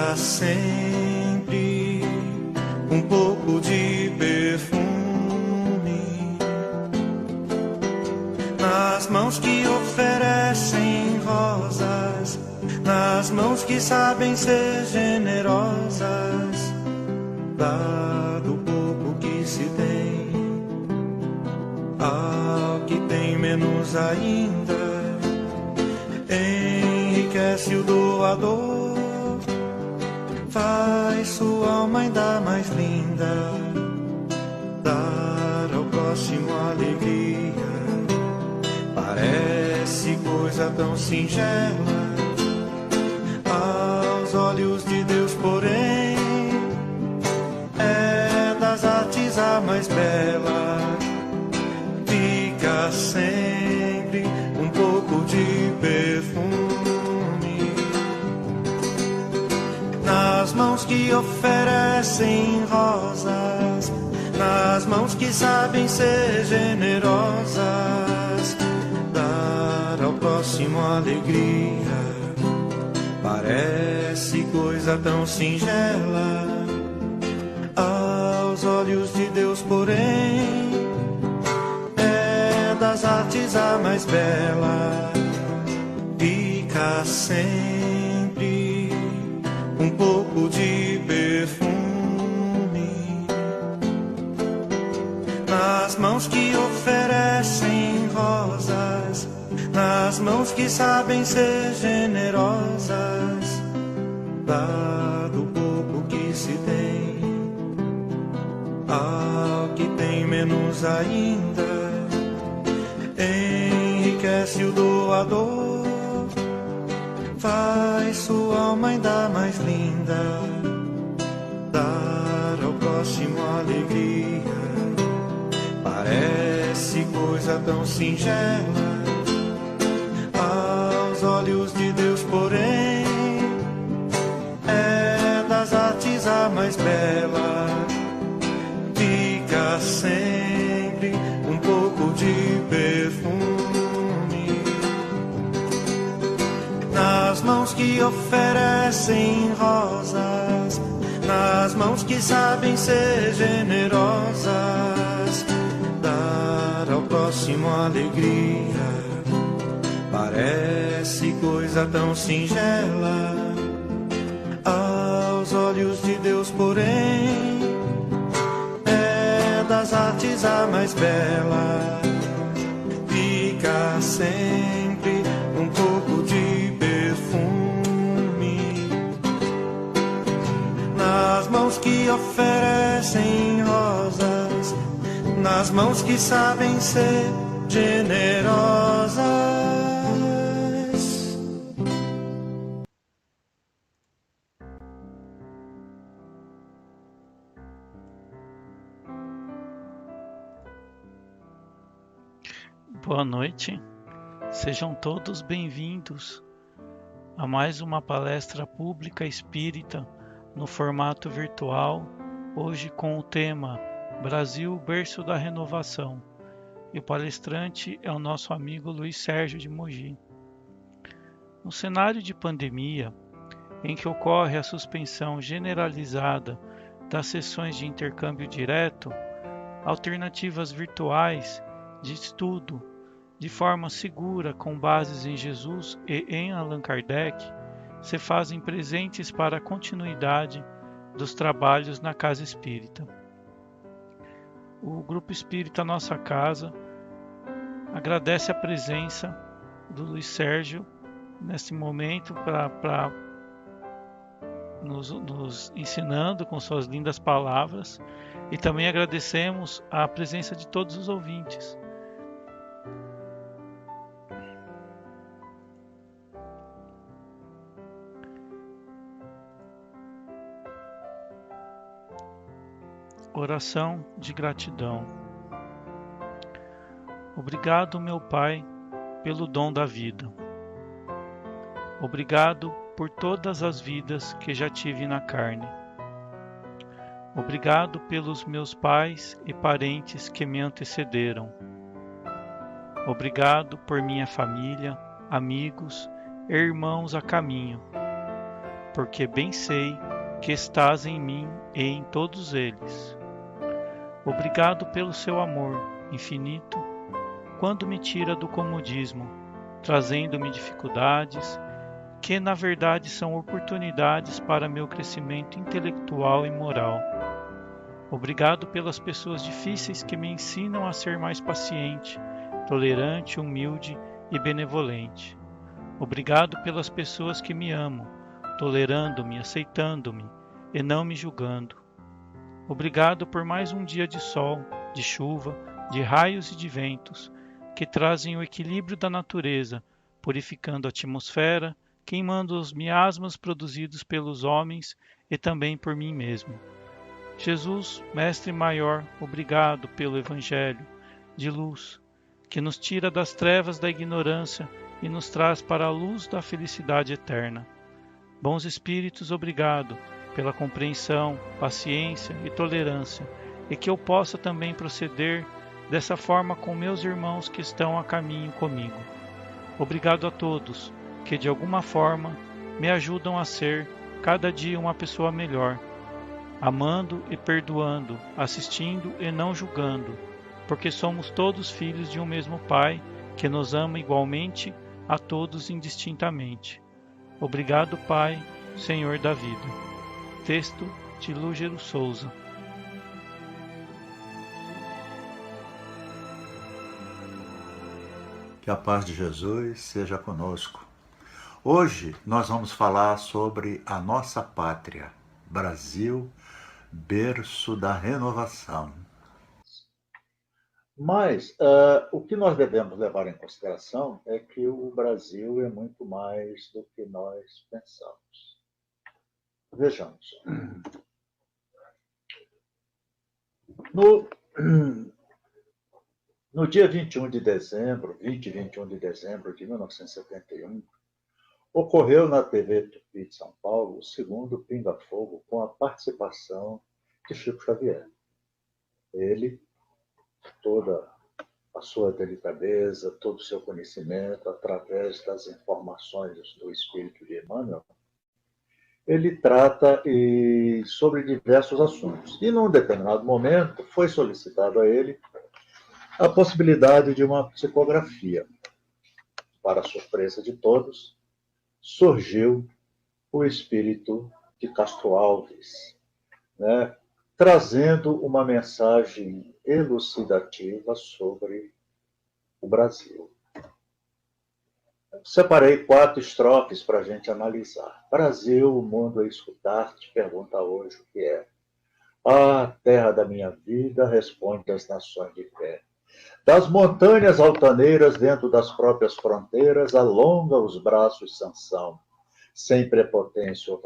fica sempre um pouco de perfume nas mãos que oferecem rosas, nas mãos que sabem ser generosas, dado o pouco que se tem ao que tem menos ainda, enriquece o doador, faz sua alma ainda mais linda, dar ao próximo alegria, parece coisa tão singela aos olhos de Deus, porém é das artes a mais bela, fica sempre um pouco de perfume nas mãos que oferecem rosas, nas mãos que sabem ser generosas, dar ao próximo alegria, parece coisa tão singela aos olhos de Deus, porém é das artes a mais bela, fica sempre um pouco de perfume nas mãos que oferecem rosas, nas mãos que sabem ser generosas, dado o pouco que se tem ao que tem menos ainda, enriquece o doador, faz sua alma ainda mais linda, dar ao próximo alegria, parece coisa tão singela aos olhos de Deus, porém é das artes a mais bela, fica sempre um pouco de perfume nas mãos que oferecem rosas, nas mãos que sabem ser generosas, dar ao próximo alegria, parece coisa tão singela aos olhos de Deus, porém é das artes a mais bela, fica sempre um pouco de perfume nas mãos que oferecem rosas, nas mãos que sabem ser generosas. Boa noite, sejam todos bem-vindos a mais uma palestra pública espírita no formato virtual, hoje com o tema Brasil, berço da renovação, e o palestrante é o nosso amigo Luiz Sérgio de Mogi. No cenário de pandemia, em que ocorre a suspensão generalizada das sessões de intercâmbio direto, alternativas virtuais de estudo de forma segura com bases em Jesus e em Allan Kardec se fazem presentes para a continuidade dos trabalhos na Casa Espírita. O Grupo Espírita Nossa Casa agradece a presença do Luiz Sérgio nesse momento para nos ensinando com suas lindas palavras, e também agradecemos a presença de todos os ouvintes. Oração de gratidão. Obrigado, meu Pai, pelo dom da vida. Obrigado por todas as vidas que já tive na carne. Obrigado pelos meus pais e parentes que me antecederam. Obrigado por minha família, amigos e irmãos a caminho. porque bem sei que estás em mim e em todos eles. Obrigado pelo seu amor infinito, quando me tira do comodismo, trazendo-me dificuldades que na verdade são oportunidades para meu crescimento intelectual e moral. Obrigado pelas pessoas difíceis que me ensinam a ser mais paciente, tolerante, humilde e benevolente. Obrigado pelas pessoas que me amam, tolerando-me, aceitando-me e não me julgando. Obrigado por mais um dia de sol, de chuva, de raios e de ventos, que trazem o equilíbrio da natureza, purificando a atmosfera, queimando os miasmas produzidos pelos homens e também por mim mesmo. Jesus, Mestre Maior, obrigado pelo Evangelho de luz, que nos tira das trevas da ignorância e nos traz para a luz da felicidade eterna. Bons Espíritos, obrigado pela compreensão, paciência e tolerância, e que eu possa também proceder dessa forma com meus irmãos que estão a caminho comigo. Obrigado a todos que de alguma forma me ajudam a ser cada dia uma pessoa melhor, amando e perdoando, assistindo e não julgando, porque somos todos filhos de um mesmo Pai que nos ama igualmente a todos indistintamente. Obrigado, Pai, Senhor da vida. Texto de Lúgero Souza. Que a paz de Jesus seja conosco. Hoje nós vamos falar sobre a nossa pátria, Brasil, berço da renovação. Mas o que nós devemos levar em consideração é que o Brasil é muito mais do que nós pensamos. Vejamos. No dia 21 de dezembro, 20 e 21 de dezembro de 1971, ocorreu na TV Tupi de São Paulo o segundo Pinga Fogo com a participação de Chico Xavier. Ele, toda a sua delicadeza, todo o seu conhecimento, através das informações do Espírito de Emmanuel, ele trata sobre diversos assuntos. E, num determinado momento, foi solicitado a ele a possibilidade de uma psicografia. Para a surpresa de todos, surgiu o espírito de Castro Alves, né, trazendo uma mensagem elucidativa sobre o Brasil. Separei 4 estrofes para a gente analisar. Brasil, o mundo a escutar, te pergunta hoje o que é. Ah, terra da minha vida, responde as nações de fé. Das montanhas altaneiras, dentro das próprias fronteiras, alonga os braços Sansão. Sem prepotência ou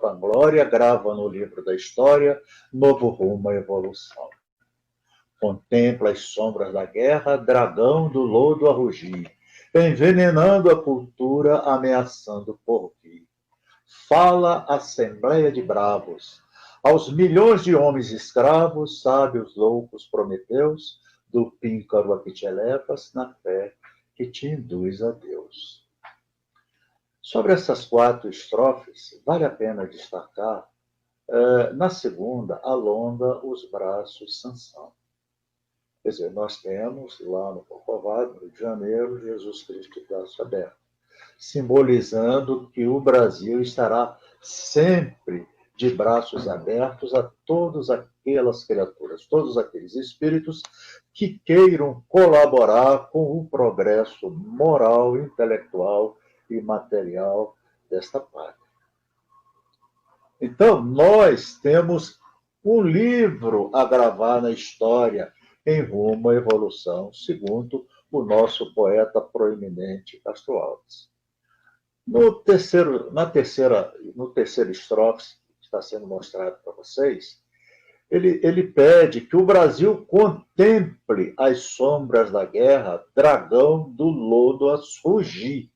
vanglória, grava no livro da história novo rumo à evolução. Contempla as sombras da guerra, dragão do lodo a rugir, envenenando a cultura, ameaçando o porvir. Fala assembleia de bravos, aos milhões de homens escravos, sábios, loucos, prometeus, do píncaro a que te elevas, na fé que te induz a Deus. Sobre essas 4 estrofes, vale a pena destacar, na segunda, alonga os braços Sansão. Quer dizer, nós temos lá no Corcovado, no Rio de Janeiro, Jesus Cristo de braço aberto, simbolizando que o Brasil estará sempre de braços abertos a todas aquelas criaturas, todos aqueles espíritos que queiram colaborar com o progresso moral, intelectual e material desta pátria. Então, nós temos um livro a gravar na história em rumo à evolução, segundo o nosso poeta proeminente Castro Alves. No terceiro estrofe, que está sendo mostrado para vocês, ele pede que o Brasil contemple as sombras da guerra, dragão do lodo a surgir,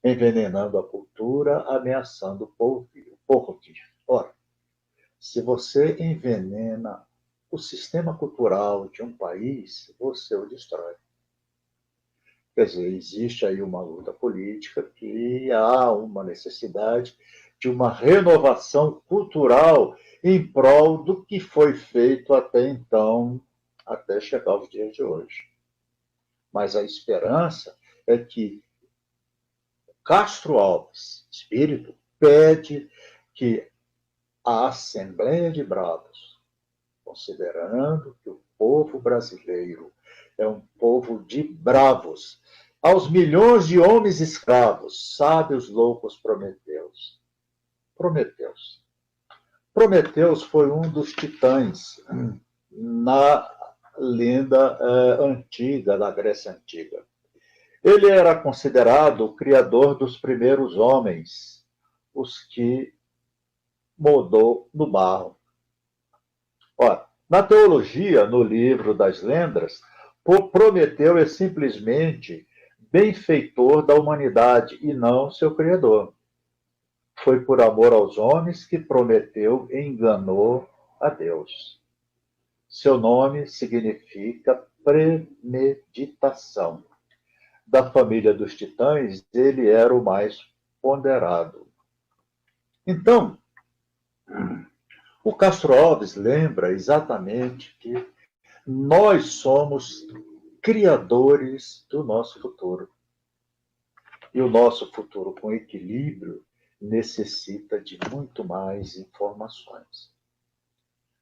envenenando a cultura, ameaçando o porvir. Ora, se você envenena o sistema cultural de um país, você o destrói. Quer dizer, existe aí uma luta política que há uma necessidade de uma renovação cultural em prol do que foi feito até então, até chegar aos dias de hoje. Mas a esperança é que Castro Alves, espírito, pede que a Assembleia de Bravos, considerando que o povo brasileiro é um povo de bravos, aos milhões de homens escravos, sábios, loucos, Prometeus. Prometeus foi um dos titãs na lenda antiga, da Grécia Antiga. Ele era considerado o criador dos primeiros homens, os que moldou no barro. Ora, na teologia, no livro das lendas, Prometeu é simplesmente benfeitor da humanidade e não seu criador. Foi por amor aos homens que Prometeu enganou a Deus. Seu nome significa premeditação. Da família dos titãs, ele era o mais ponderado. Então, o Castro Alves lembra exatamente que nós somos criadores do nosso futuro. E o nosso futuro com equilíbrio necessita de muito mais informações.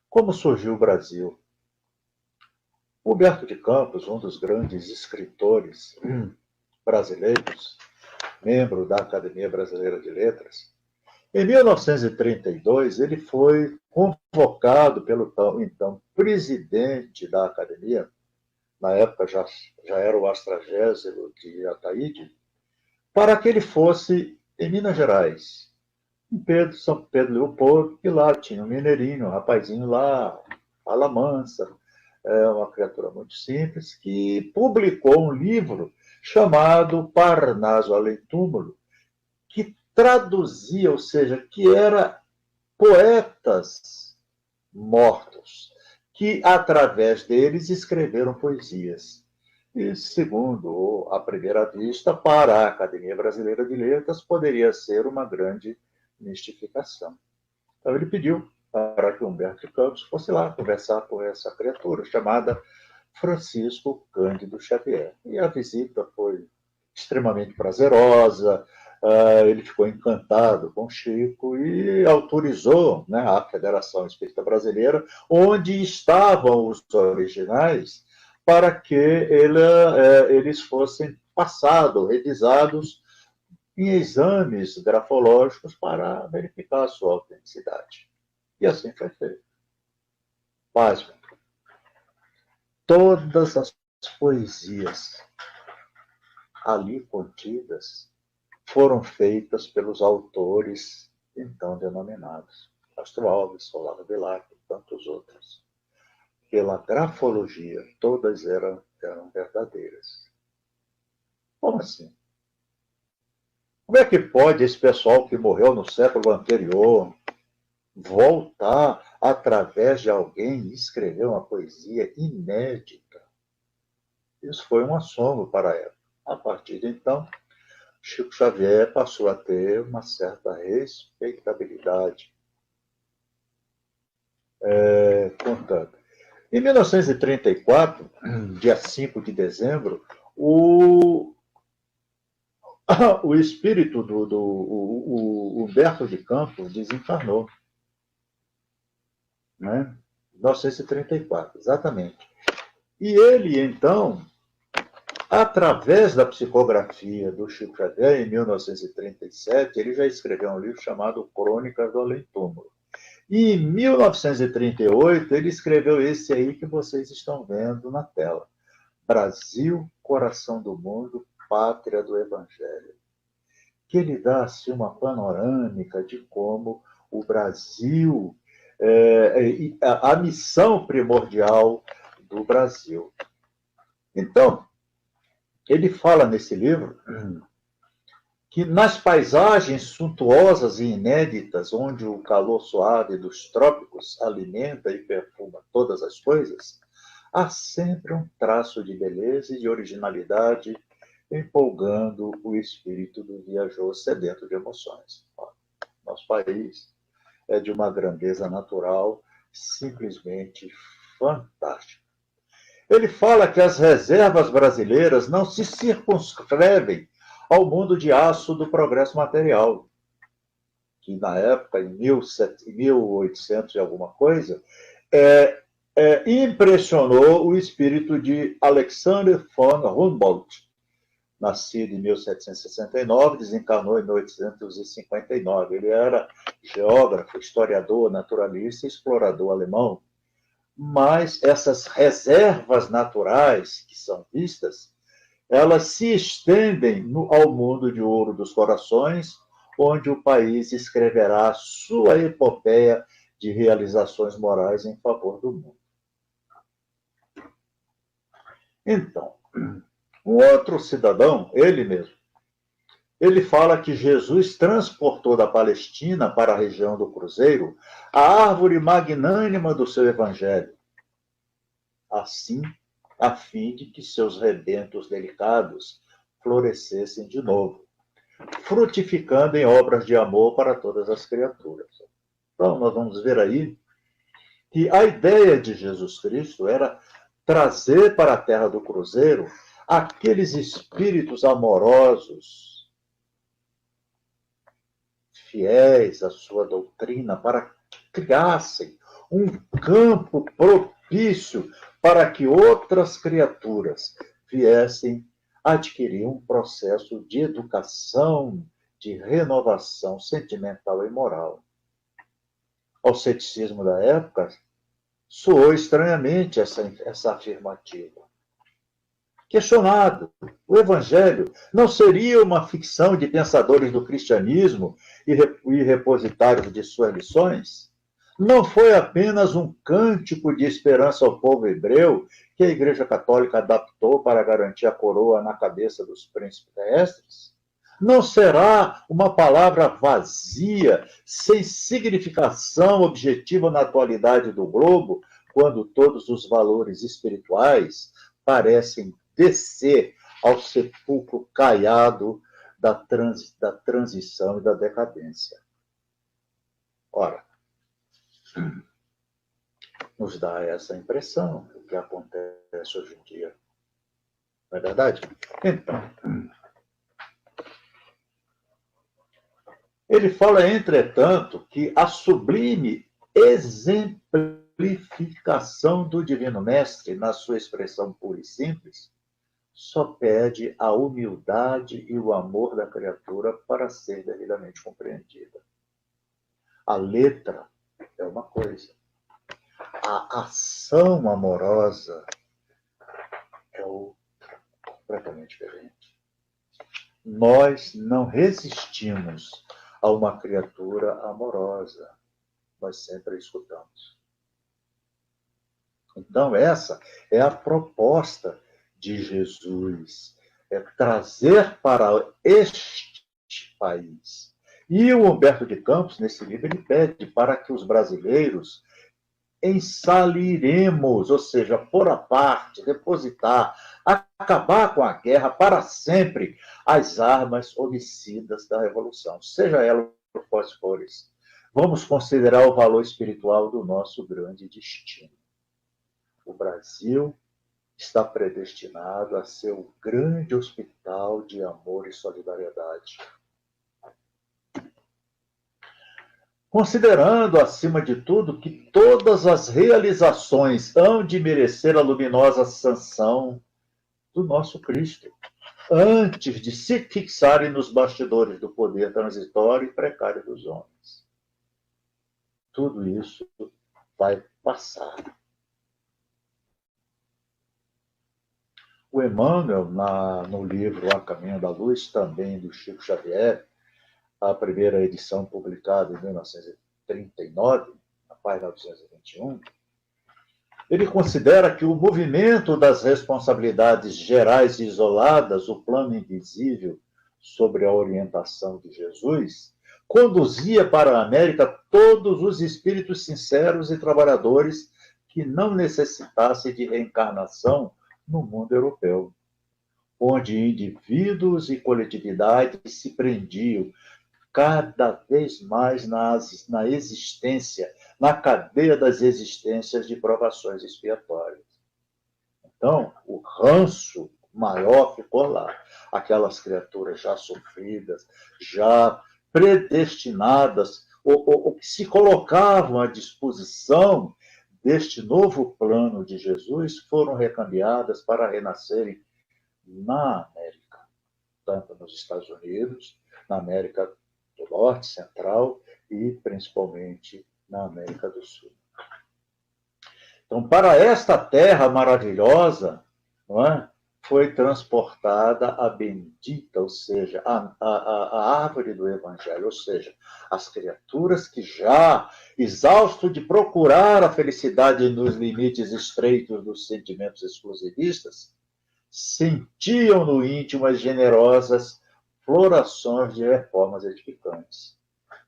Como surgiu o Brasil? Humberto de Campos, um dos grandes escritores brasileiros, membro da Academia Brasileira de Letras, em 1932 ele foi convocado pelo então presidente da Academia, na época já era o Astragésilo de Ataíde, para que ele fosse em Minas Gerais, em São Pedro Leopoldo, que lá tinha um mineirinho, um rapazinho lá, fala mansa, é uma criatura muito simples, que publicou um livro chamado Parnaso Além Túmulo, que traduzia, ou seja, que era poetas mortos, que através deles escreveram poesias. E, segundo a primeira vista, para a Academia Brasileira de Letras, poderia ser uma grande mistificação. Então ele pediu para que Humberto de Campos fosse lá conversar com essa criatura chamada Francisco Cândido Xavier. E a visita foi extremamente prazerosa, ele ficou encantado com Chico e autorizou, né, a Federação Espírita Brasileira, onde estavam os originais, para que eles fossem passados, revisados em exames grafológicos para verificar a sua autenticidade. E assim foi feito. Pasme. Todas as poesias ali contidas foram feitas pelos autores então denominados Castro Alves, Olavo Bilac e tantos outros. Pela grafologia, todas eram verdadeiras. Como assim? Como é que pode esse pessoal que morreu no século anterior voltar através de alguém e escrever uma poesia inédita? Isso foi um assombro para a época. A partir de então, Chico Xavier passou a ter uma certa respeitabilidade. Contanto. Em 1934, dia 5 de dezembro, o espírito do Humberto de Campos desencarnou. Né? 1934, exatamente. E ele, então, através da psicografia do Chico Xavier, em 1937, ele já escreveu um livro chamado Crônicas do Além Túmulo. E em 1938, ele escreveu esse aí que vocês estão vendo na tela. Brasil, Coração do Mundo, Pátria do Evangelho. Que ele dá assim, uma panorâmica de como o Brasil, a missão primordial do Brasil. Então, ele fala nesse livro que nas paisagens suntuosas e inéditas, onde o calor suave dos trópicos alimenta e perfuma todas as coisas, há sempre um traço de beleza e de originalidade empolgando o espírito do viajor sedento de emoções. nosso país é de uma grandeza natural simplesmente fantástica. Ele fala que as reservas brasileiras não se circunscrevem ao mundo de aço do progresso material, que na época, em 1800 e alguma coisa, impressionou o espírito de Alexander von Humboldt, nascido em 1769, desencarnou em 1859. Ele era geógrafo, historiador, naturalista e explorador alemão. Mas essas reservas naturais que são vistas, elas se estendem ao mundo de ouro dos corações, onde o país escreverá sua epopeia de realizações morais em favor do mundo. Então, um outro cidadão, ele mesmo, ele fala que Jesus transportou da Palestina para a região do Cruzeiro a árvore magnânima do seu evangelho, assim, a fim de que seus rebentos delicados florescessem de novo, frutificando em obras de amor para todas as criaturas. Então, nós vamos ver aí que a ideia de Jesus Cristo era trazer para a terra do Cruzeiro aqueles espíritos amorosos, fiéis à sua doutrina, para que criassem um campo propício para que outras criaturas viessem adquirir um processo de educação, de renovação sentimental e moral. Ao ceticismo da época, soou estranhamente essa afirmativa. Questionado, o Evangelho não seria uma ficção de pensadores do cristianismo e repositários de suas lições? Não foi apenas um cântico de esperança ao povo hebreu que a Igreja Católica adaptou para garantir a coroa na cabeça dos príncipes terrestres? Não será uma palavra vazia, sem significação objetiva na atualidade do globo, quando todos os valores espirituais parecem descer ao sepulcro caiado da transição e da decadência? Ora, nos dá essa impressão do que acontece hoje em dia. Não é verdade? Então, ele fala, entretanto, que a sublime exemplificação do Divino Mestre, na sua expressão pura e simples, só pede a humildade e o amor da criatura para ser devidamente compreendida. A letra é uma coisa, a ação amorosa é outra, completamente diferente. Nós não resistimos a uma criatura amorosa, nós sempre a escutamos. Então, essa é a proposta de Jesus, é trazer para este país. E o Humberto de Campos, nesse livro, ele pede para que os brasileiros ensaliremos, ou seja, pôr à parte, depositar, acabar com a guerra para sempre, as armas homicidas da revolução, seja ela por quais fores. Vamos considerar o valor espiritual do nosso grande destino. O Brasil está predestinado a ser o grande hospital de amor e solidariedade. Considerando, acima de tudo, que todas as realizações hão de merecer a luminosa sanção do nosso Cristo, antes de se fixarem nos bastidores do poder transitório e precário dos homens. Tudo isso vai passar. O Emmanuel, no livro A Caminho da Luz, também do Chico Xavier, a primeira edição publicada em 1939, na página 921, ele considera que o movimento das responsabilidades gerais e isoladas, o plano invisível sobre a orientação de Jesus, conduzia para a América todos os espíritos sinceros e trabalhadores que não necessitassem de reencarnação no mundo europeu, onde indivíduos e coletividades se prendiam cada vez mais na existência, na cadeia das existências de provações expiatórias. Então, o ranço maior ficou lá. Aquelas criaturas já sofridas, já predestinadas, ou que se colocavam à disposição deste novo plano de Jesus, foram recambiadas para renascerem na América, tanto nos Estados Unidos, na América do Norte, Central e principalmente na América do Sul. Então, para esta terra maravilhosa, não é, foi transportada a bendita, ou seja, a árvore do Evangelho, ou seja, as criaturas que já, exausto de procurar a felicidade nos limites estreitos dos sentimentos exclusivistas, sentiam no íntimo as generosas florações de reformas edificantes.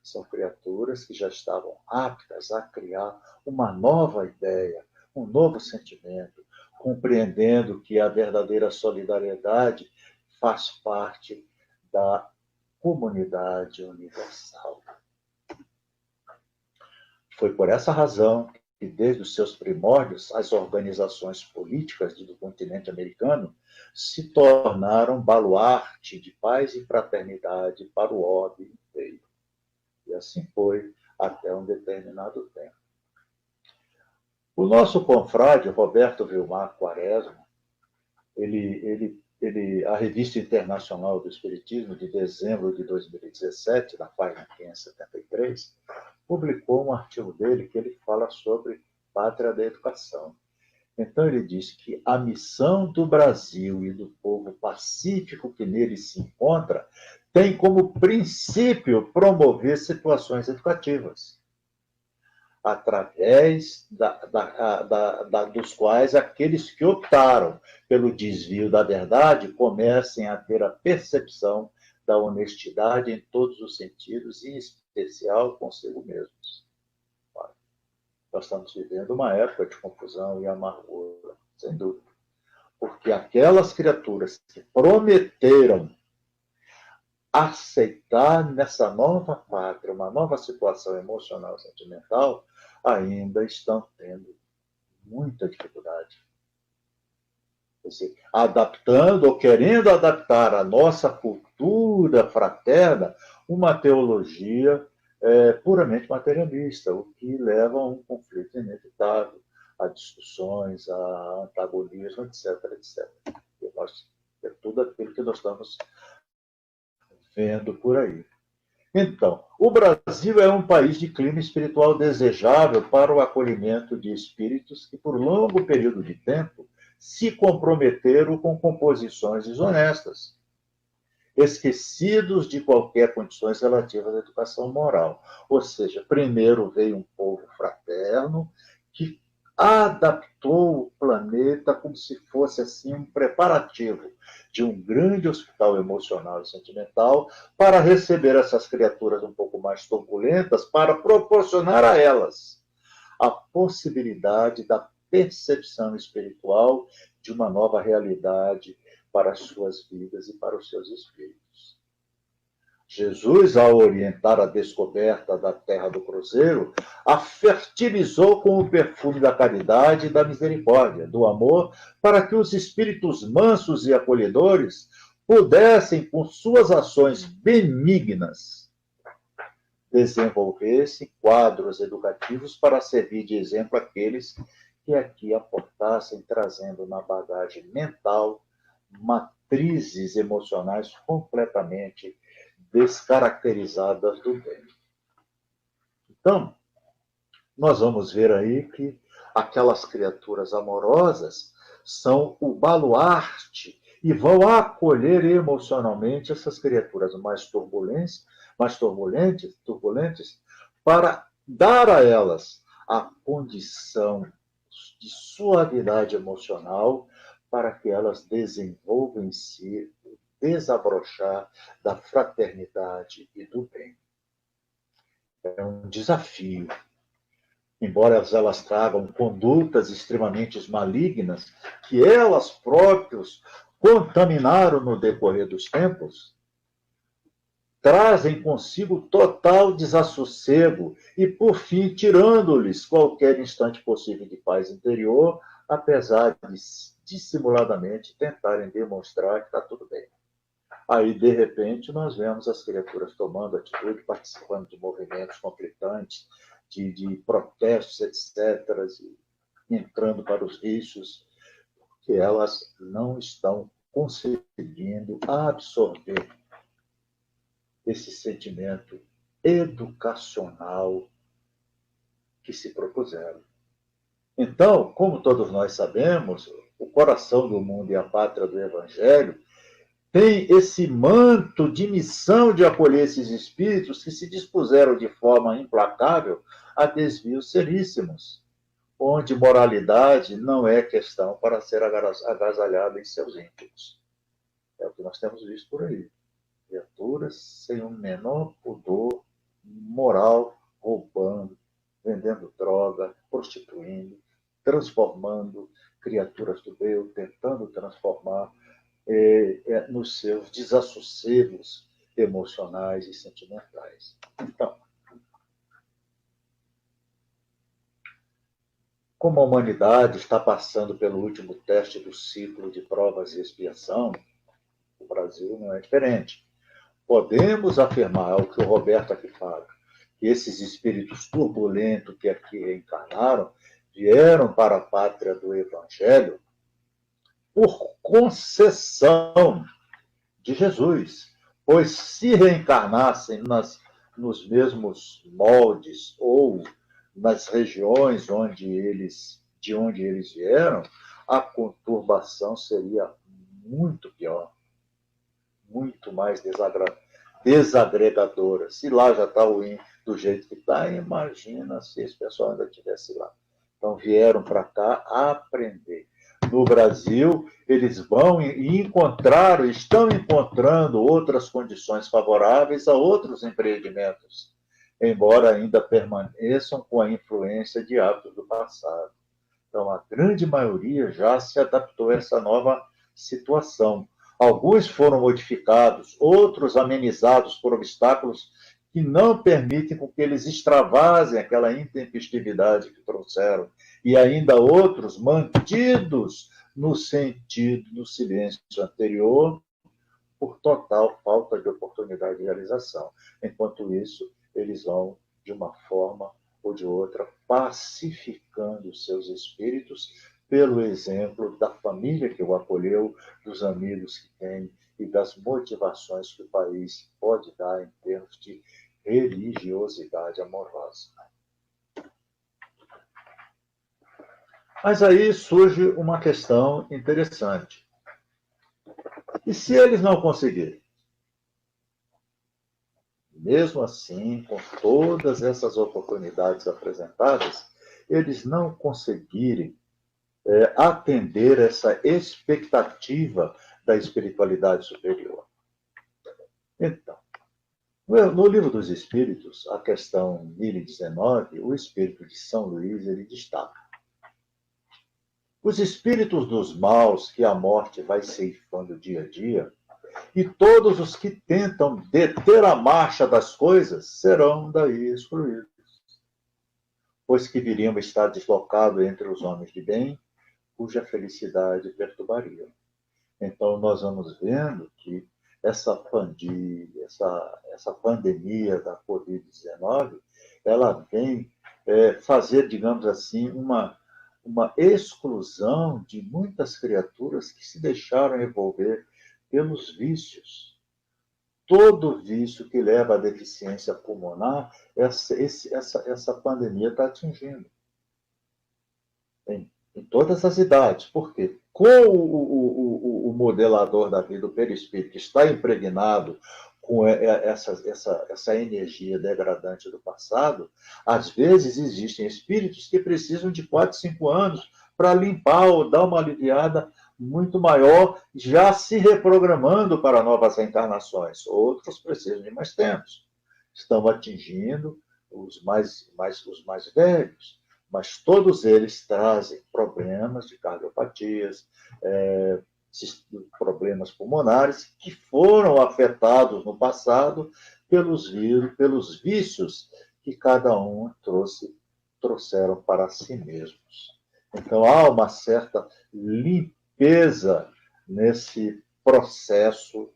São criaturas que já estavam aptas a criar uma nova ideia, um novo sentimento, compreendendo que a verdadeira solidariedade faz parte da comunidade universal. Foi por essa razão que, desde os seus primórdios, as organizações políticas do continente americano se tornaram baluarte de paz e fraternidade para o orbe inteiro. E assim foi até um determinado tempo. O nosso confrade, Roberto Vilmar Quaresma, a Revista Internacional do Espiritismo, de dezembro de 2017, na página 573, publicou um artigo dele que ele fala sobre pátria da educação. Então ele diz que a missão do Brasil e do povo pacífico que nele se encontra tem como princípio promover situações educativas, através dos quais aqueles que optaram pelo desvio da verdade comecem a ter a percepção da honestidade em todos os sentidos, e em especial consigo mesmos. Nós estamos vivendo uma época de confusão e amargura, sem dúvida. Porque aquelas criaturas que prometeram aceitar nessa nova pátria, uma nova situação emocional e sentimental, ainda estão tendo muita dificuldade. Quer dizer, adaptando ou querendo adaptar a nossa cultura fraterna uma teologia puramente materialista, o que leva a um conflito inevitável, a discussões, a antagonismo, etc., etc. É tudo aquilo que nós estamos vendo por aí. Então, o Brasil é um país de clima espiritual desejável para o acolhimento de espíritos que, por longo período de tempo, se comprometeram com composições desonestas, esquecidos de qualquer condições relativas à educação moral. Ou seja, primeiro veio um povo fraterno que adaptou o planeta como se fosse assim um preparativo de um grande hospital emocional e sentimental para receber essas criaturas um pouco mais turbulentas, para proporcionar a elas a possibilidade da percepção espiritual de uma nova realidade para as suas vidas e para os seus espíritos. Jesus, ao orientar a descoberta da terra do cruzeiro, a fertilizou com o perfume da caridade e da misericórdia, do amor, para que os espíritos mansos e acolhedores pudessem, com suas ações benignas, desenvolver-se quadros educativos para servir de exemplo àqueles que aqui aportassem, trazendo na bagagem mental matrizes emocionais completamente descaracterizadas do bem. Então, nós vamos ver aí que aquelas criaturas amorosas são o baluarte e vão acolher emocionalmente essas criaturas mais turbulentas, para dar a elas a condição de suavidade emocional para que elas desenvolvam em si o desabrochar da fraternidade e do bem. É um desafio. Embora elas tragam condutas extremamente malignas, que elas próprias contaminaram no decorrer dos tempos, trazem consigo total desassossego e, por fim, tirando-lhes qualquer instante possível de paz interior, apesar de dissimuladamente tentarem demonstrar que está tudo bem. Aí, de repente, nós vemos as criaturas tomando atitude, participando de movimentos conflitantes, de protestos, etc., e entrando para os riscos, que elas não estão conseguindo absorver esse sentimento educacional que se propuseram. Então, como todos nós sabemos, o coração do mundo e a pátria do Evangelho tem esse manto de missão de acolher esses espíritos que se dispuseram de forma implacável a desvios seríssimos, onde moralidade não é questão para ser agasalhada em seus íntimos. É o que nós temos visto por aí. Criaturas sem o menor pudor moral, roubando, vendendo droga, prostituindo, transformando criaturas do bem, tentando transformar nos seus desassossegos emocionais e sentimentais. Então, como a humanidade está passando pelo último teste do ciclo de provas e expiação, o Brasil não é diferente. Podemos afirmar, é o que o Roberto aqui fala, que esses espíritos turbulentos que aqui reencarnaram vieram para a pátria do Evangelho por concessão de Jesus, pois se reencarnassem nos mesmos moldes ou nas regiões de onde eles vieram, a conturbação seria muito pior, muito mais desagregadora. Se lá já está ruim do jeito que está, imagina se esse pessoal ainda estivesse lá. Então vieram para cá aprender. No Brasil, eles vão e estão encontrando outras condições favoráveis a outros empreendimentos, embora ainda permaneçam com a influência de hábitos do passado. Então, a grande maioria já se adaptou a essa nova situação. Alguns foram modificados, outros amenizados por obstáculos que não permitem com que eles extravasem aquela intempestividade que trouxeram, e ainda outros mantidos no silêncio anterior, por total falta de oportunidade de realização. Enquanto isso, eles vão, de uma forma ou de outra, pacificando os seus espíritos pelo exemplo da família que o acolheu, dos amigos que tem e das motivações que o país pode dar em termos de religiosidade amorosa. Mas aí surge uma questão interessante. E se eles não conseguirem? Mesmo assim, com todas essas oportunidades apresentadas, eles não conseguirem atender essa expectativa da espiritualidade superior. Então, no Livro dos Espíritos, a questão 1019, o Espírito de São Luís, ele destaca: os espíritos dos maus que a morte vai ceifando dia a dia, e todos os que tentam deter a marcha das coisas serão daí excluídos, pois que viriam estar deslocados entre os homens de bem, cuja felicidade perturbaria. Então, nós vamos vendo que essa pandemia da Covid-19, ela vem fazer, digamos assim, uma exclusão de muitas criaturas que se deixaram envolver pelos vícios. Todo vício que leva à deficiência pulmonar, essa pandemia está atingindo. Em todas as idades. Por quê? Com o modelador da vida, o perispírito, que está impregnado com essa energia degradante do passado, às vezes existem espíritos que precisam de 4, 5 anos para limpar ou dar uma aliviada muito maior, já se reprogramando para novas reencarnações. Outros precisam de mais tempo. Estão atingindo os mais velhos, mas todos eles trazem problemas de cardiopatias, problemas pulmonares que foram afetados no passado pelos vírus, pelos vícios que cada um trouxeram para si mesmos. Então, há uma certa limpeza nesse processo.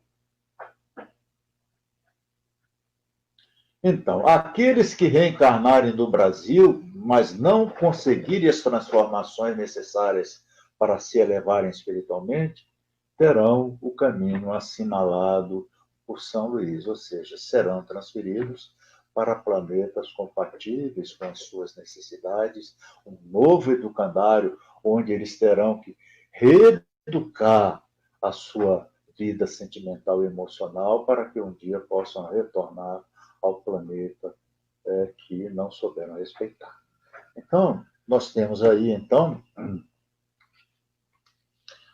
Então, aqueles que reencarnarem no Brasil, mas não conseguirem as transformações necessárias para se elevarem espiritualmente, terão o caminho assinalado por São Luís, ou seja, serão transferidos para planetas compatíveis com as suas necessidades, um novo educandário onde eles terão que reeducar a sua vida sentimental e emocional para que um dia possam retornar ao planeta que não souberam respeitar. Então, nós temos aí, então,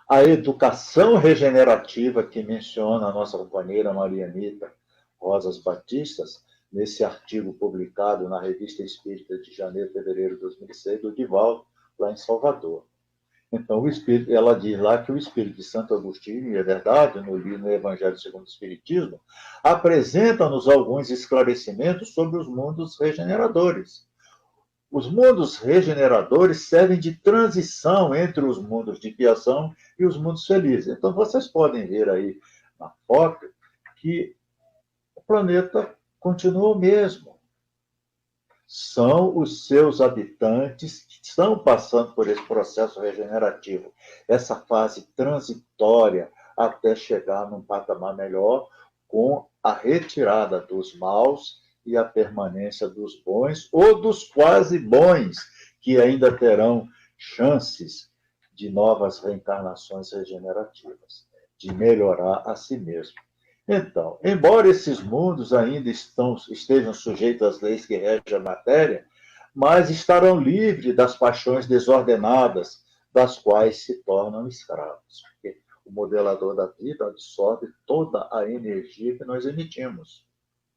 a educação regenerativa que menciona a nossa companheira Maria Anita Rosas Batistas, nesse artigo publicado na Revista Espírita de janeiro e fevereiro de 2006, do Divaldo, lá em Salvador. Então, ela diz lá que o Espírito de Santo Agostinho, e é verdade, no livro Evangelho segundo o Espiritismo, apresenta-nos alguns esclarecimentos sobre os mundos regeneradores. Os mundos regeneradores servem de transição entre os mundos de criação e os mundos felizes. Então, vocês podem ver aí na foto que o planeta continua o mesmo. São os seus habitantes que estão passando por esse processo regenerativo, essa fase transitória até chegar num patamar melhor, com a retirada dos maus e a permanência dos bons ou dos quase bons, que ainda terão chances de novas reencarnações regenerativas, de melhorar a si mesmo. Então, embora esses mundos ainda estejam sujeitos às leis que regem a matéria, mas estarão livres das paixões desordenadas, das quais se tornam escravos. Porque o modelador da vida absorve toda a energia que nós emitimos,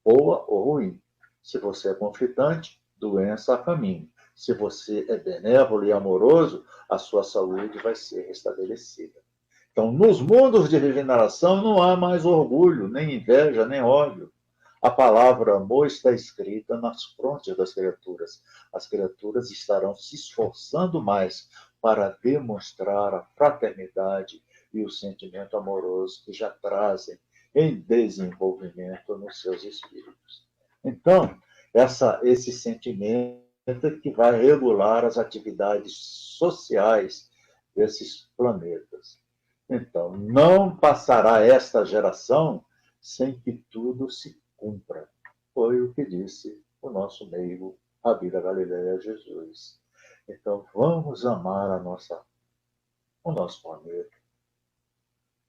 boa ou ruim. Se você é conflitante, doença a caminho. Se você é benévolo e amoroso, a sua saúde vai ser restabelecida. Então, nos mundos de regeneração não há mais orgulho, nem inveja, nem ódio. A palavra amor está escrita nas frontes das criaturas. As criaturas estarão se esforçando mais para demonstrar a fraternidade e o sentimento amoroso que já trazem em desenvolvimento nos seus espíritos. Então, esse sentimento é que vai regular as atividades sociais desses planetas. Então, não passará esta geração sem que tudo se cumpra. Foi o que disse o nosso meigo Rabi da Galileia, Jesus. Então, vamos amar o nosso planeta.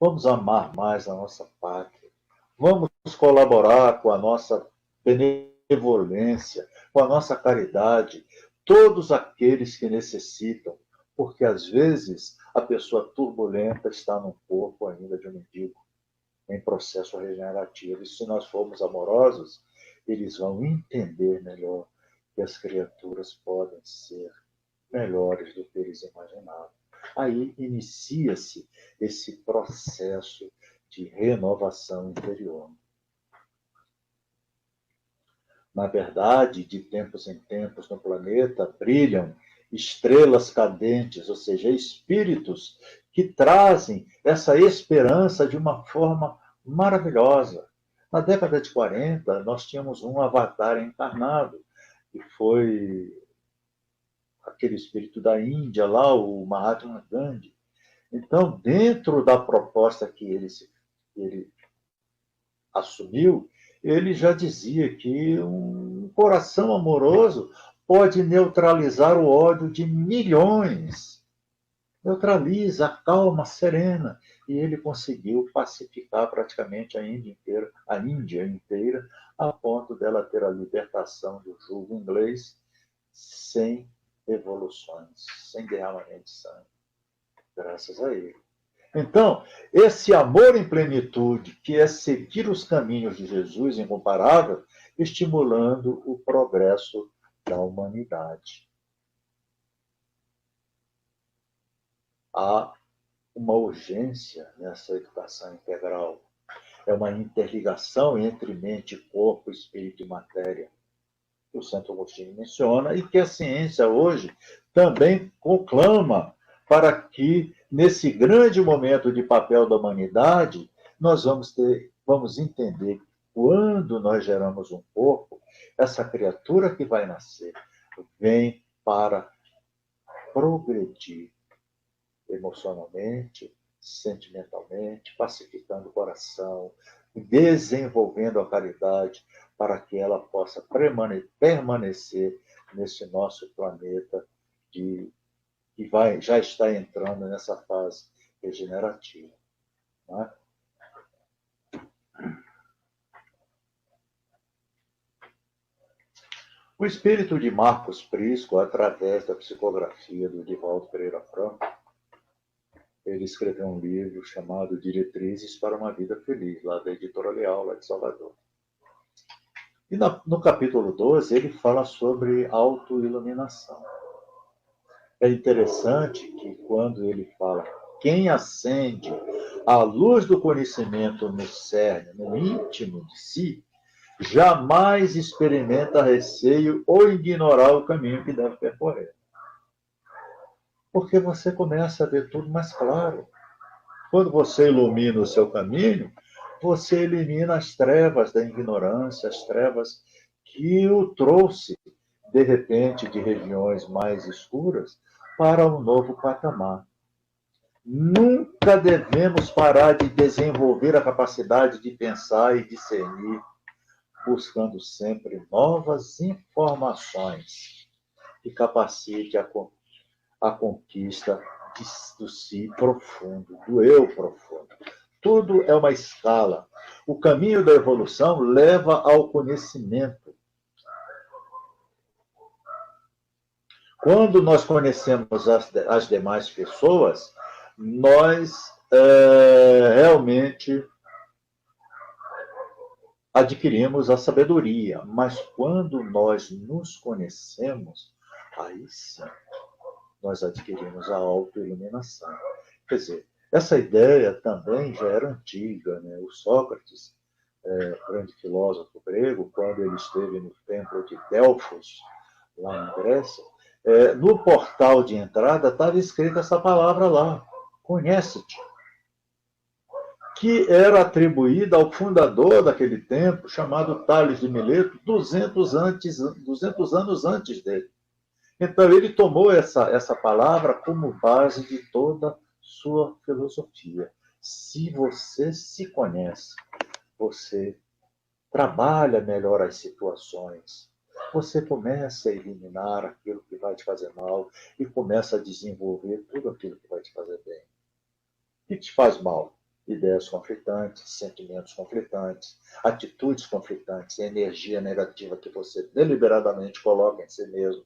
Vamos amar mais a nossa pátria. Vamos colaborar com a nossa benevolência, com a nossa caridade, todos aqueles que necessitam, porque às vezes a pessoa turbulenta está no corpo ainda de um mendigo, em processo regenerativo. E se nós formos amorosos, eles vão entender melhor que as criaturas podem ser melhores do que eles imaginavam. Aí inicia-se esse processo de renovação interior. Na verdade, de tempos em tempos no planeta brilham estrelas cadentes, ou seja, espíritos que trazem essa esperança de uma forma maravilhosa. Na década de 40, nós tínhamos um avatar encarnado, que foi aquele espírito da Índia lá, o Mahatma Gandhi. Então, dentro da proposta que ele assumiu, ele já dizia que um coração amoroso pode neutralizar o ódio de milhões. Neutraliza, acalma, serena. E ele conseguiu pacificar praticamente a Índia inteira, a ponto dela ter a libertação do jugo inglês sem revoluções, sem derramamento de sangue. Graças a ele. Então, esse amor em plenitude, que é seguir os caminhos de Jesus incomparável, estimulando o progresso da humanidade. A uma urgência nessa educação integral. É uma interligação entre mente, corpo, espírito e matéria, que o Santo Agostinho menciona e que a ciência hoje também conclama para que, nesse grande momento de papel da humanidade, nós vamos entender que quando nós geramos um corpo, essa criatura que vai nascer vem para progredir emocionalmente, sentimentalmente, pacificando o coração, desenvolvendo a caridade para que ela possa permanecer nesse nosso planeta que já está entrando nessa fase regenerativa. Não é? O espírito de Marcos Prisco, através da psicografia do Divaldo Pereira Franco, ele escreveu um livro chamado Diretrizes para uma Vida Feliz, lá da Editora Leal, lá de Salvador. E no capítulo 12, ele fala sobre autoiluminação. É interessante que quando ele fala quem acende a luz do conhecimento no cerne, no íntimo de si, jamais experimenta receio ou ignorar o caminho que deve percorrer. Porque você começa a ver tudo mais claro. Quando você ilumina o seu caminho, você elimina as trevas da ignorância, as trevas que o trouxe, de repente, de regiões mais escuras para um novo patamar. Nunca devemos parar de desenvolver a capacidade de pensar e discernir, buscando sempre novas informações que capacite a conquista do si profundo, do eu profundo. Tudo é uma escala. O caminho da evolução leva ao conhecimento. Quando nós conhecemos as demais pessoas, nós realmente adquirimos a sabedoria. Mas quando nós nos conhecemos, aí sim, nós adquirimos a autoiluminação. Quer dizer, essa ideia também já era antiga, né? O Sócrates, grande filósofo grego, quando ele esteve no templo de Delfos, lá na Grécia, no portal de entrada estava escrita essa palavra lá, conhece-te, que era atribuída ao fundador daquele templo, chamado Tales de Mileto, 200 anos antes dele. Então, ele tomou essa palavra como base de toda sua filosofia. Se você se conhece, você trabalha melhor as situações, você começa a eliminar aquilo que vai te fazer mal e começa a desenvolver tudo aquilo que vai te fazer bem. O que te faz mal? Ideias conflitantes, sentimentos conflitantes, atitudes conflitantes, energia negativa que você deliberadamente coloca em si mesmo.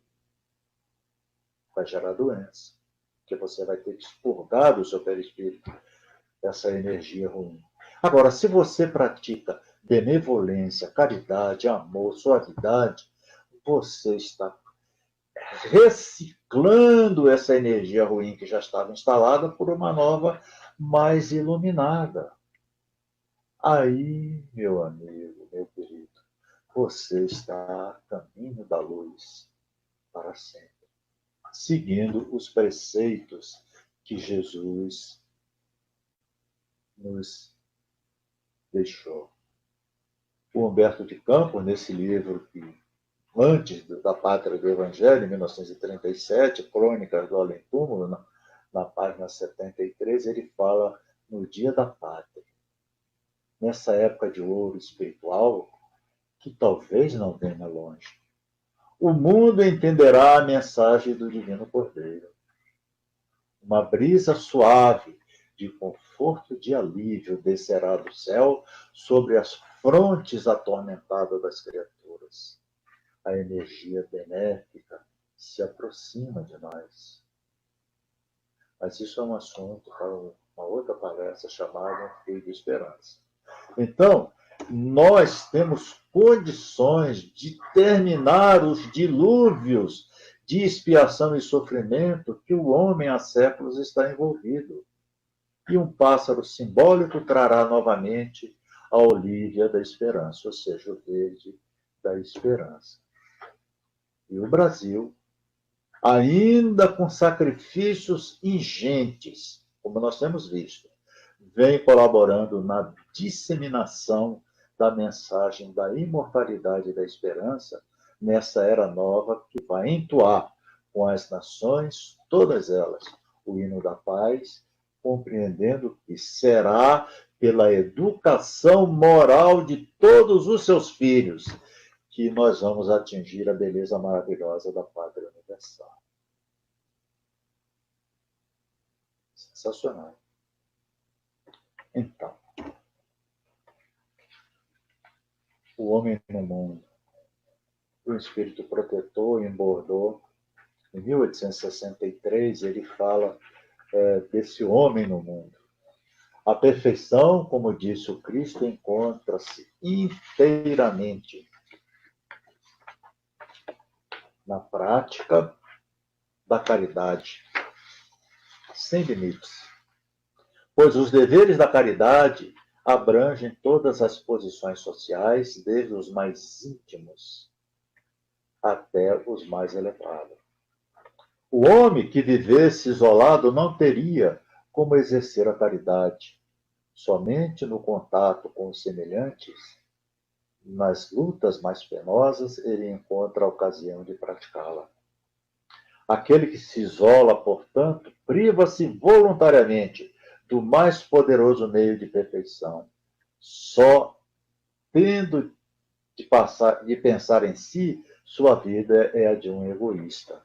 Vai gerar doença, porque você vai ter que expurgar do seu perispírito essa energia ruim. Agora, se você pratica benevolência, caridade, amor, suavidade, você está reciclando essa energia ruim que já estava instalada por uma nova mais iluminada. Aí, meu amigo, meu querido, você está a caminho da luz para sempre, seguindo os preceitos que Jesus nos deixou. O Humberto de Campos, nesse livro que, antes da Pátria do Evangelho, em 1937, Crônicas do Além-Túmulo, na página 73, ele fala no Dia da Pátria. Nessa época de ouro espiritual, que talvez não venha longe, o mundo entenderá a mensagem do Divino Cordeiro. Uma brisa suave de conforto e de alívio descerá do céu sobre as frontes atormentadas das criaturas. A energia benéfica se aproxima de nós. Mas isso é um assunto para uma outra palestra chamada Fio de Esperança. Então, nós temos condições de terminar os dilúvios de expiação e sofrimento que o homem há séculos está envolvido. e um pássaro simbólico trará novamente a olívia da esperança, ou seja, o verde da esperança. E o Brasil, ainda com sacrifícios ingentes, como nós temos visto, vem colaborando na disseminação da mensagem da imortalidade e da esperança nessa era nova que vai entoar com as nações, todas elas, o hino da paz, compreendendo que será pela educação moral de todos os seus filhos que nós vamos atingir a beleza maravilhosa da pátria universal. Sensacional. Então, o homem no mundo, o espírito protetor em Bordeaux, em 1863, ele fala desse homem no mundo. A perfeição, como disse o Cristo, encontra-se inteiramente na prática da caridade, sem limites. Pois os deveres da caridade abrangem todas as posições sociais, desde os mais íntimos até os mais elevados. O homem que vivesse isolado não teria como exercer a caridade. Somente no contato com os semelhantes, nas lutas mais penosas, ele encontra a ocasião de praticá-la. Aquele que se isola, portanto, priva-se voluntariamente do mais poderoso meio de perfeição. Só tendo de pensar em si, sua vida é a de um egoísta.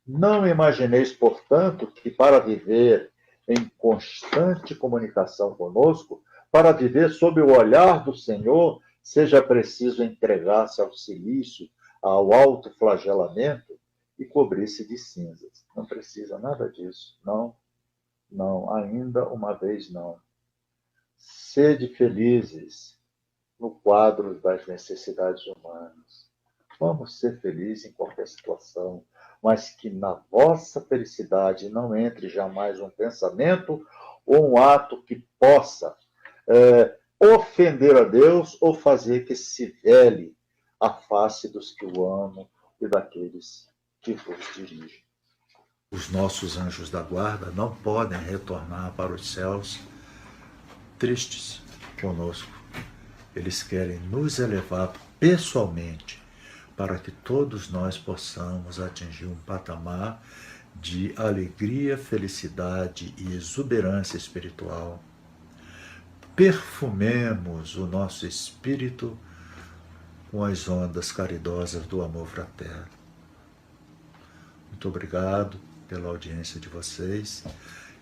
Não imagineis, portanto, que para viver em constante comunicação conosco, para viver sob o olhar do Senhor, seja preciso entregar-se ao silício, ao autoflagelamento e cobrir-se de cinzas. Não precisa nada disso. Não, não, ainda uma vez não. Sede felizes no quadro das necessidades humanas. Vamos ser felizes em qualquer situação, mas que na vossa felicidade não entre jamais um pensamento ou um ato que possa ofender a Deus ou fazer que se vele a face dos que o amam e daqueles que vos dirigem. Os nossos anjos da guarda não podem retornar para os céus tristes conosco. Eles querem nos elevar pessoalmente para que todos nós possamos atingir um patamar de alegria, felicidade e exuberância espiritual. Perfumemos o nosso espírito com as ondas caridosas do amor fraterno. Muito obrigado pela audiência de vocês.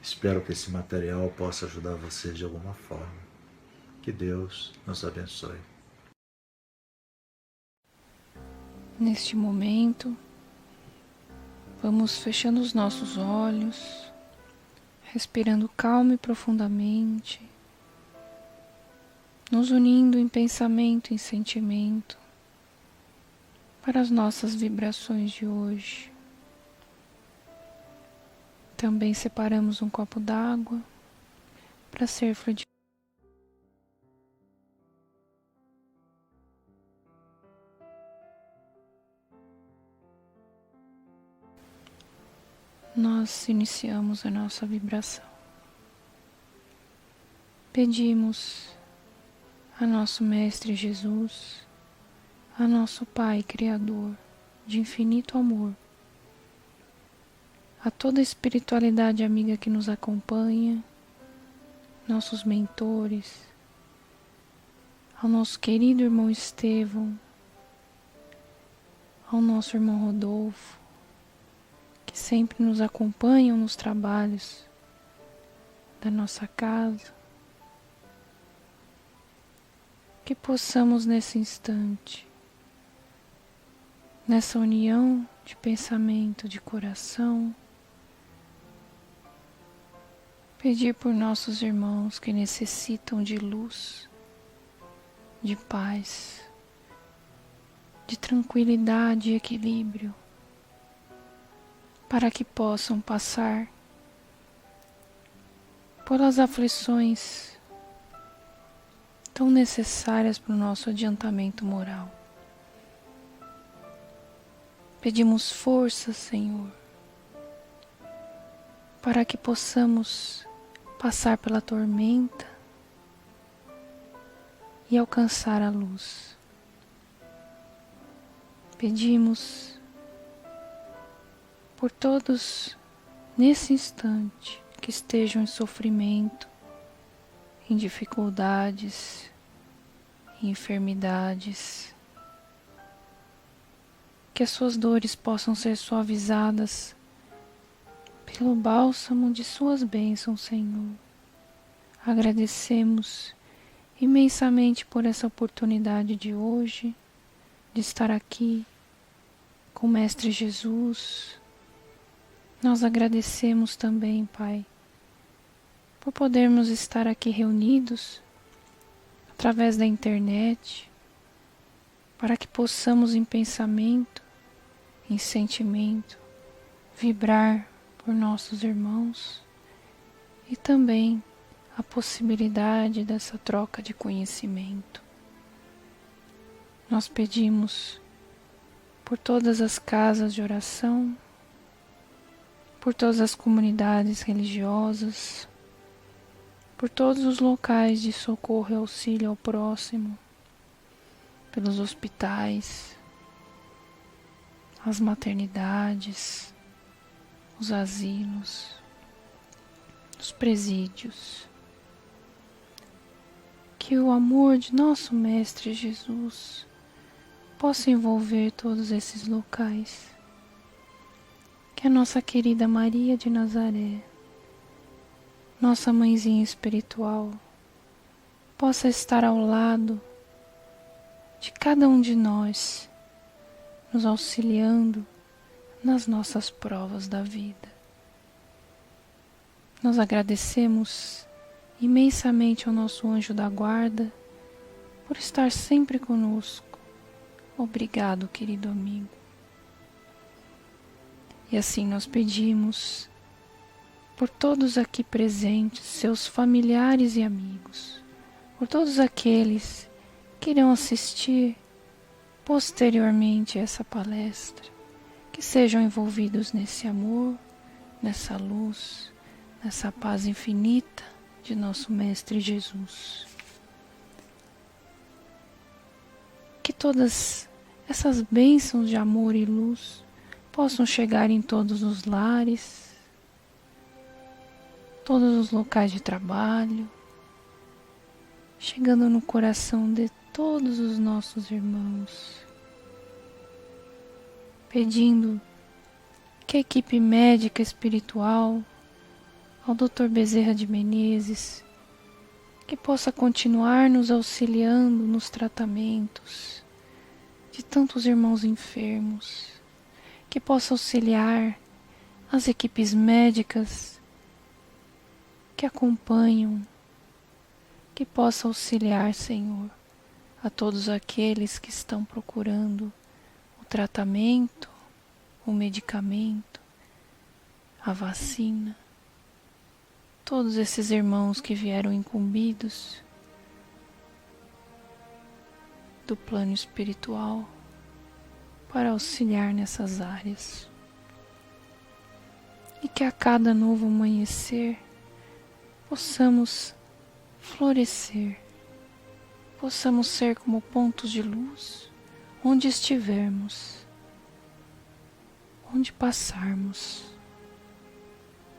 Espero que esse material possa ajudar vocês de alguma forma. Que Deus nos abençoe. Neste momento, vamos fechando os nossos olhos, respirando calma e profundamente, nos unindo em pensamento e em sentimento para as nossas vibrações de hoje. Também separamos um copo d'água para ser fluidificado. Nós iniciamos a nossa vibração. Pedimos a nosso Mestre Jesus, a nosso Pai Criador de infinito amor, a toda a espiritualidade amiga que nos acompanha, nossos mentores, ao nosso querido irmão Estevão, ao nosso irmão Rodolfo, que sempre nos acompanham nos trabalhos da nossa casa, que possamos nesse instante, nessa união de pensamento, de coração, pedir por nossos irmãos que necessitam de luz, de paz, de tranquilidade e equilíbrio, para que possam passar pelas aflições tão necessárias para o nosso adiantamento moral. Pedimos força, Senhor, para que possamos passar pela tormenta e alcançar a luz. Pedimos por todos nesse instante que estejam em sofrimento, em dificuldades, em enfermidades, que as suas dores possam ser suavizadas pelo bálsamo de suas bênçãos, Senhor. Agradecemos imensamente por essa oportunidade de hoje, de estar aqui com o Mestre Jesus. Nós agradecemos também, Pai, por podermos estar aqui reunidos através da internet, para que possamos em pensamento, em sentimento, vibrar por nossos irmãos e também a possibilidade dessa troca de conhecimento. Nós pedimos por todas as casas de oração, por todas as comunidades religiosas, por todos os locais de socorro e auxílio ao próximo, pelos hospitais, as maternidades, os asilos, os presídios. Que o amor de nosso Mestre Jesus possa envolver todos esses locais. Que a nossa querida Maria de Nazaré, nossa mãezinha espiritual, possa estar ao lado de cada um de nós, nos auxiliando nas nossas provas da vida. Nós agradecemos imensamente ao nosso anjo da guarda por estar sempre conosco. Obrigado, querido amigo. E assim nós pedimos por todos aqui presentes, seus familiares e amigos, por todos aqueles que irão assistir posteriormente a essa palestra, que sejam envolvidos nesse amor, nessa luz, nessa paz infinita de nosso Mestre Jesus. Que todas essas bênçãos de amor e luz possam chegar em todos os lares, todos os locais de trabalho, chegando no coração de todos os nossos irmãos, pedindo que a equipe médica espiritual, ao Dr. Bezerra de Menezes, que possa continuar nos auxiliando nos tratamentos de tantos irmãos enfermos, que possa auxiliar as equipes médicas que acompanham, que possa auxiliar, Senhor, a todos aqueles que estão procurando o tratamento, o medicamento, a vacina. Todos esses irmãos que vieram incumbidos do plano espiritual para auxiliar nessas áreas. E que a cada novo amanhecer possamos florescer, possamos ser como pontos de luz onde estivermos, onde passarmos,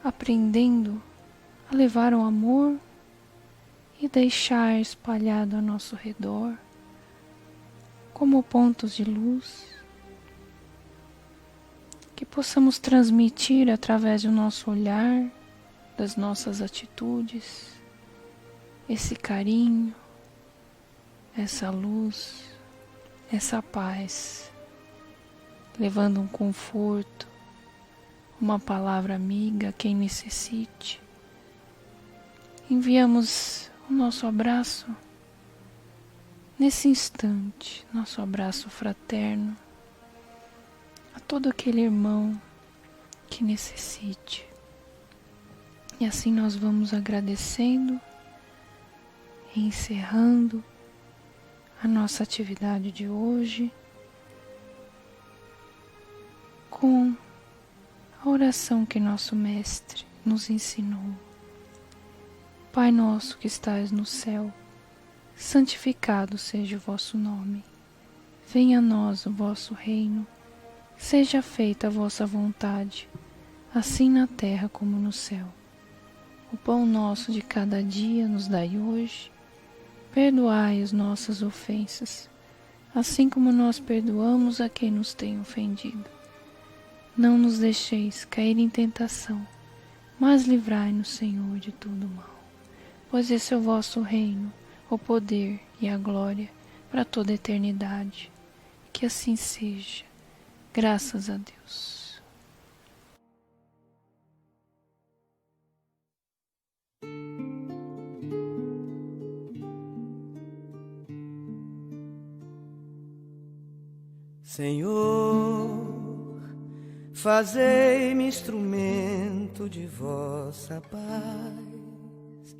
aprendendo a levar o amor e deixar espalhado ao nosso redor como pontos de luz, que possamos transmitir através do nosso olhar, das nossas atitudes, esse carinho, essa luz, essa paz, levando um conforto, uma palavra amiga a quem necessite. Enviamos o nosso abraço nesse instante, nosso abraço fraterno a todo aquele irmão que necessite. E assim nós vamos agradecendo e encerrando a nossa atividade de hoje com a oração que nosso Mestre nos ensinou. Pai nosso que estais no céu, santificado seja o vosso nome. Venha a nós o vosso reino. Seja feita a vossa vontade, assim na terra como no céu. O pão nosso de cada dia nos dai hoje. Perdoai as nossas ofensas, assim como nós perdoamos a quem nos tem ofendido. Não nos deixeis cair em tentação, mas livrai-nos, Senhor, de todo mal. Pois esse é o vosso reino, o poder e a glória para toda a eternidade. Que assim seja. Graças a Deus. Senhor, fazei-me instrumento de vossa paz.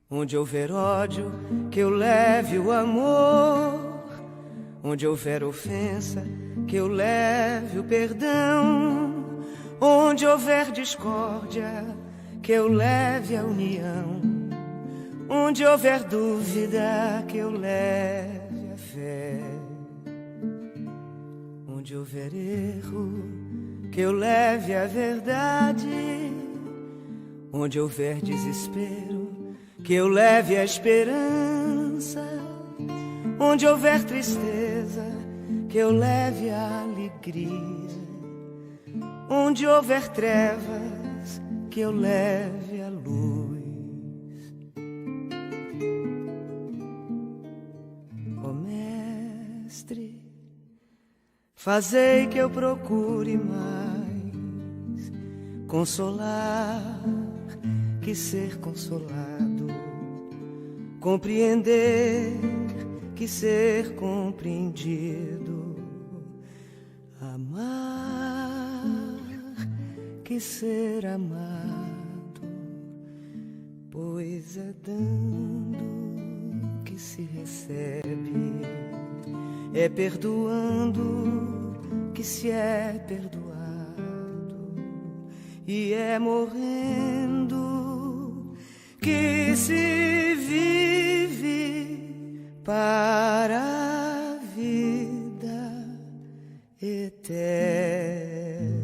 Onde houver ódio, que eu leve o amor. Onde houver ofensa, que eu leve o perdão. Onde houver discórdia, que eu leve a união. Onde houver dúvida, que eu leve a fé. Onde houver erro, que eu leve a verdade. Onde houver desespero, que eu leve a esperança. Onde houver tristeza, que eu leve a alegria. Onde houver trevas, que eu leve a luz. Ó Mestre, fazei que eu procure mais consolar que ser consolado, compreender que ser compreendido, amar que ser amado, pois é dando que se recebe, é perdoando que se é perdoado, e é morrendo que se vive para a vida eterna.